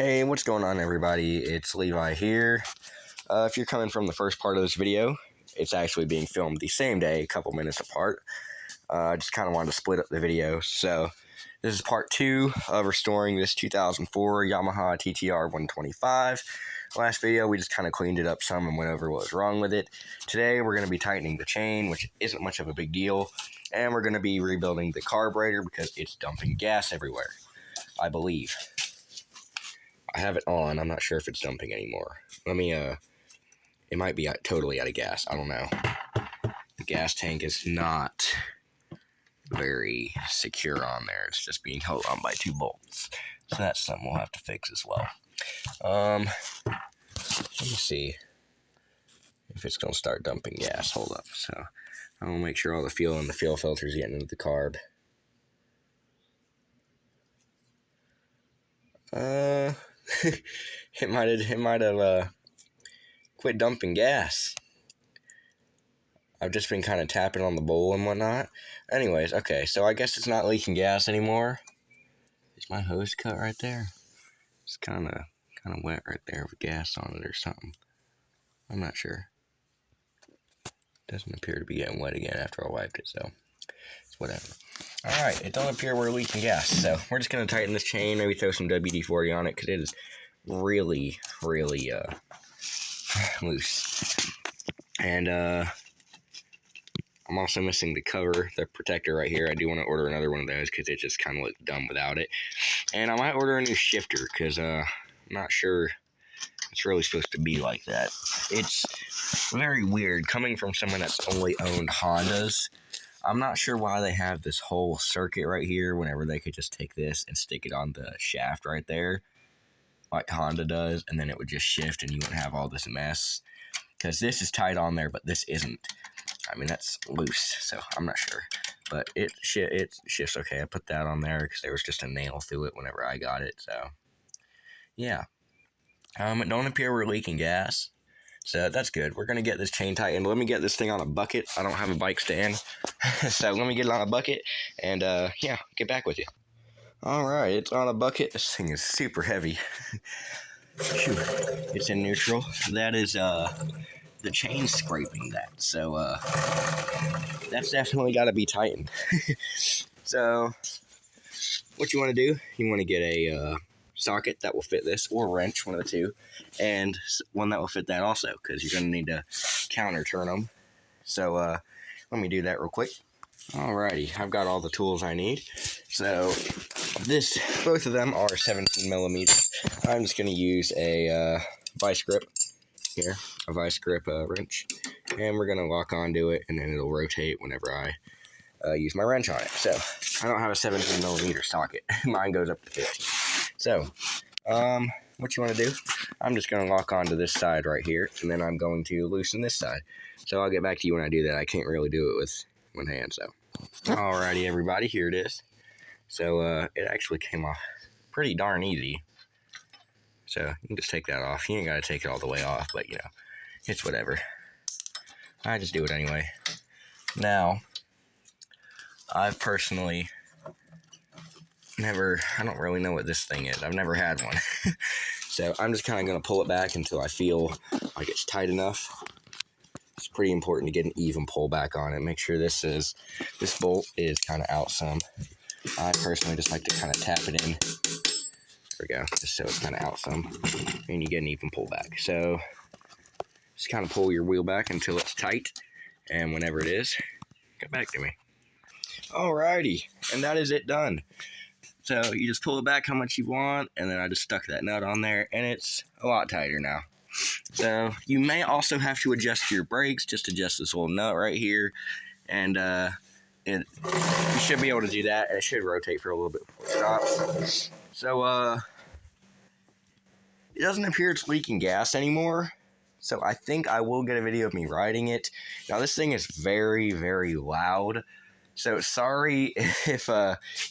Hey, what's going on, everybody? It's Levi here. If you're coming from the first part of this video, it's actually being filmed the same day, a couple minutes apart. I just kind of wanted to split up the video. So this is part 2 of restoring this 2004 Yamaha TTR 125. Last video, we just kind of cleaned it up some and went over what was wrong with it. Today, we're going to be tightening the chain, which isn't much of a big deal. And we're going to be rebuilding the carburetor because it's dumping gas everywhere, I believe. I have it on. I'm not sure if it's dumping anymore. It might be totally out of gas. I don't know. The gas tank is not very secure on there. It's just being held on by 2 bolts. So that's something we'll have to fix as well. Let me see if it's going to start dumping gas. Hold up. So I'm going to make sure all the fuel in the fuel filter is getting into the carb. It might have quit dumping gas. I've just been kind of tapping on the bowl and whatnot. Anyways, okay, so I guess it's not leaking gas anymore. Is my hose cut right there? It's kind of wet right there with gas on it or something. I'm not sure. Doesn't appear to be getting wet again after I wiped it, so it's whatever. Alright, it doesn't appear we're leaking gas, so we're just going to tighten this chain, maybe throw some WD-40 on it, because it is really loose. And I'm also missing the cover, the protector right here. I do want to order another one of those, because it just kind of looked dumb without it. And I might order a new shifter, because I'm not sure it's really supposed to be like that. It's very weird, coming from someone that's only owned Hondas. I'm not sure why they have this whole circuit right here whenever they could just take this and stick it on the shaft right there like Honda does, and then it would just shift and you wouldn't have all this mess. Because this is tight on there, but this isn't. I mean, that's loose, so I'm not sure. But it shifts okay. I put that on there because there was just a nail through it whenever I got it, so yeah. It don't appear we're leaking gas. So that's good. We're going to get this chain tightened. Let me get this thing on a bucket. I don't have a bike stand. So let me get it on a bucket and, yeah, get back with you. Alright, it's on a bucket. This thing is super heavy. It's in neutral. That is, the chain scraping that. So, that's definitely got to be tightened. So, what you want to do, you want to get a, socket that will fit this, or wrench, one of the two, and one that will fit that also, because you're going to need to counter turn them. So let me do that real quick. Alrighty, I've got all the tools I need. So both of them are 17 millimeters. I'm just going to use a vice grip here, a vice grip wrench, and we're going to lock onto it, and then it'll rotate whenever I use my wrench on it. So I don't have a 17 millimeter socket. Mine goes up to 15. So, what you want to do, I'm just going to lock onto this side right here, and then I'm going to loosen this side. So I'll get back to you when I do that. I can't really do it with one hand, so. Alrighty, everybody, here it is. So, it actually came off pretty darn easy. So, you can just take that off. You ain't got to take it all the way off, but, you know, it's whatever. I just do it anyway. Now, I've personally I don't really know what this thing is. I've never had one. So I'm just kind of going to pull it back until I feel like it's tight enough. It's pretty important to get an even pull back on it. Make sure this bolt is kind of out some. I personally just like to kind of tap it in. There we go. Just so it's kind of out some. And you get an even pull back. So just kind of pull your wheel back until it's tight. And whenever it is, get back to me. Alrighty. And that is it done. So you just pull it back how much you want, and then I just stuck that nut on there, and it's a lot tighter now. So you may also have to adjust your brakes, just adjust this little nut right here, and you should be able to do that, and it should rotate for a little bit before it stops. So it doesn't appear it's leaking gas anymore, so I think I will get a video of me riding it. Now this thing is very loud. So sorry if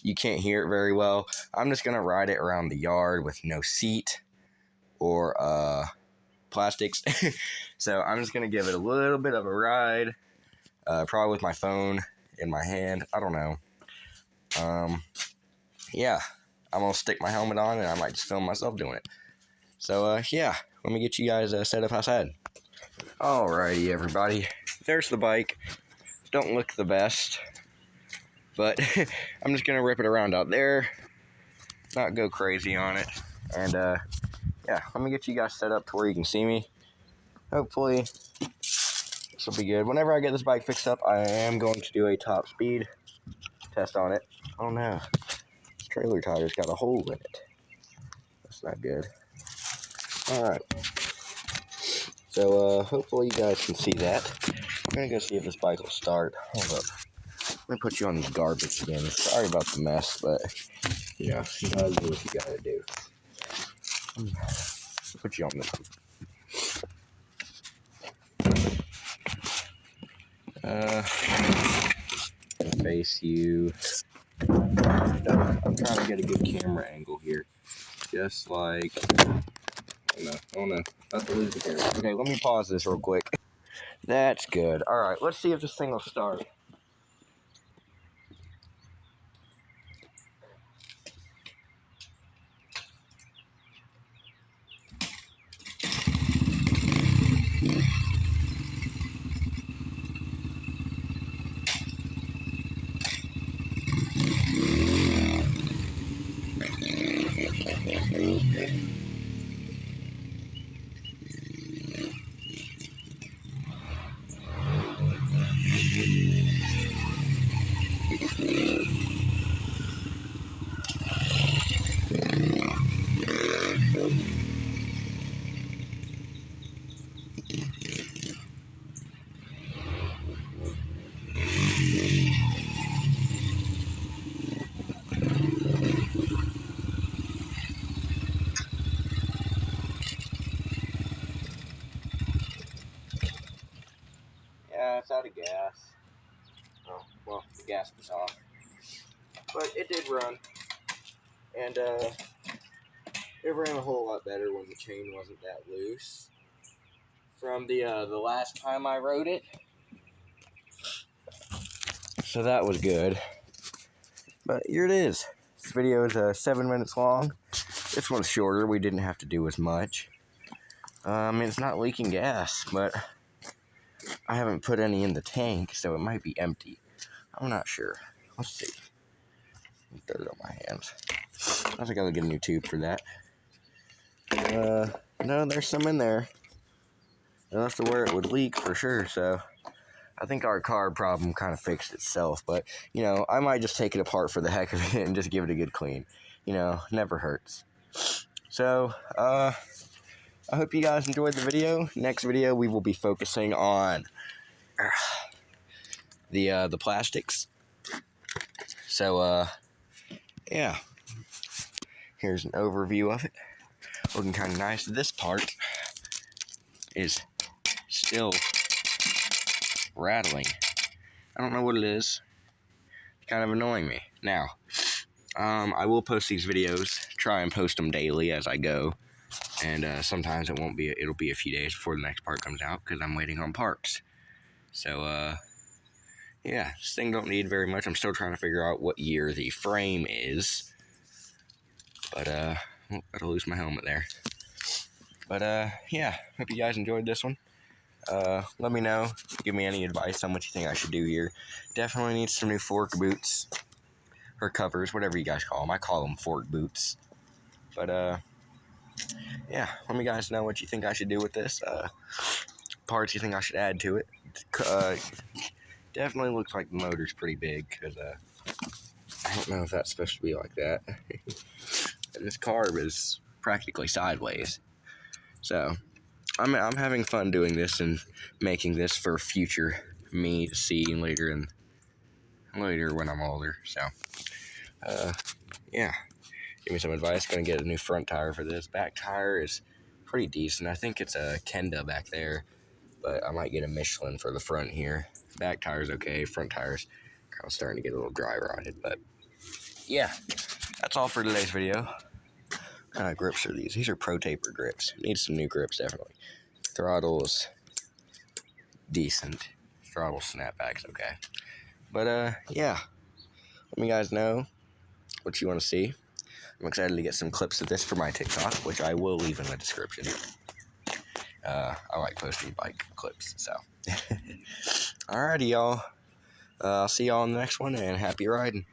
you can't hear it very well. I'm just going to ride it around the yard with no seat or plastics. So I'm just going to give it a little bit of a ride, probably with my phone in my hand. I don't know. Yeah, I'm gonna stick my helmet on and I might just film myself doing it. So yeah, let me get you guys set up outside. Alrighty, everybody. There's the bike. Don't look the best, but I'm just gonna rip it around out there, not go crazy on it, and yeah, let me get you guys set up to where you can see me. Hopefully this will be good. Whenever I get this bike fixed up, I am going to do a top speed test on it. Oh no, this trailer tire's got a hole in it. That's not good. Alright, so hopefully you guys can see that. I'm gonna go see if this bike will start. Hold up. Let me put you on these garbage again. Sorry about the mess, but you know, you gotta do what you gotta do. Put you on this one. Face you. I'm trying to get a good camera angle here. Just like, oh no, not to lose the camera. Okay, let me pause this real quick. That's good. Alright, let's see if this thing will start. Yeah, it's out of gas. Oh, well, the gas was off. But it did run. And it ran a whole lot better when the chain wasn't that loose. From the last time I rode it. So that was good. But here it is. This video is 7 minutes long. This one's shorter. We didn't have to do as much. It's not leaking gas, but I haven't put any in the tank, so it might be empty. I'm not sure. Let's see. Dirt on my hands. I think I gotta get a new tube for that. No, there's some in there. Enough to where it would leak for sure, so I think our carb problem kind of fixed itself, but, you know, I might just take it apart for the heck of it and just give it a good clean. You know, never hurts. So, I hope you guys enjoyed the video. Next video, we will be focusing on the plastics. So, yeah. Here's an overview of it. Looking kind of nice. This part is still rattling. I don't know what it is. It's kind of annoying me. Now, I will post these videos. Try and post them daily as I go. And sometimes it'll be a few days before the next part comes out because I'm waiting on parts. So, yeah, this thing don't need very much. I'm still trying to figure out what year the frame is. But, gotta lose my helmet there. But, yeah, hope you guys enjoyed this one. Let me know. Give me any advice on what you think I should do here. Definitely need some new fork boots. Or covers, whatever you guys call them. I call them fork boots. But, yeah, let me guys know what you think I should do with this. Parts you think I should add to it. Definitely looks like the motor's pretty big, because, I don't know if that's supposed to be like that. And this carb is practically sideways. So, I'm having fun doing this and making this for future me to see later when I'm older. So, yeah, give me some advice. Gonna get a new front tire for this. Back tire is pretty decent. I think it's a Kenda back there, but I might get a Michelin for the front here. Back tire's okay. Front tire's kind of starting to get a little dry rotted, but yeah, that's all for today's video. What kind of grips are these? These are Pro Taper grips. Need some new grips, definitely. Throttle's decent. Throttle snapback's okay. But, yeah. Let me guys know what you want to see. I'm excited to get some clips of this for my TikTok, which I will leave in the description. I like posting bike clips, so. Alrighty, y'all. I'll see y'all on the next one, and happy riding.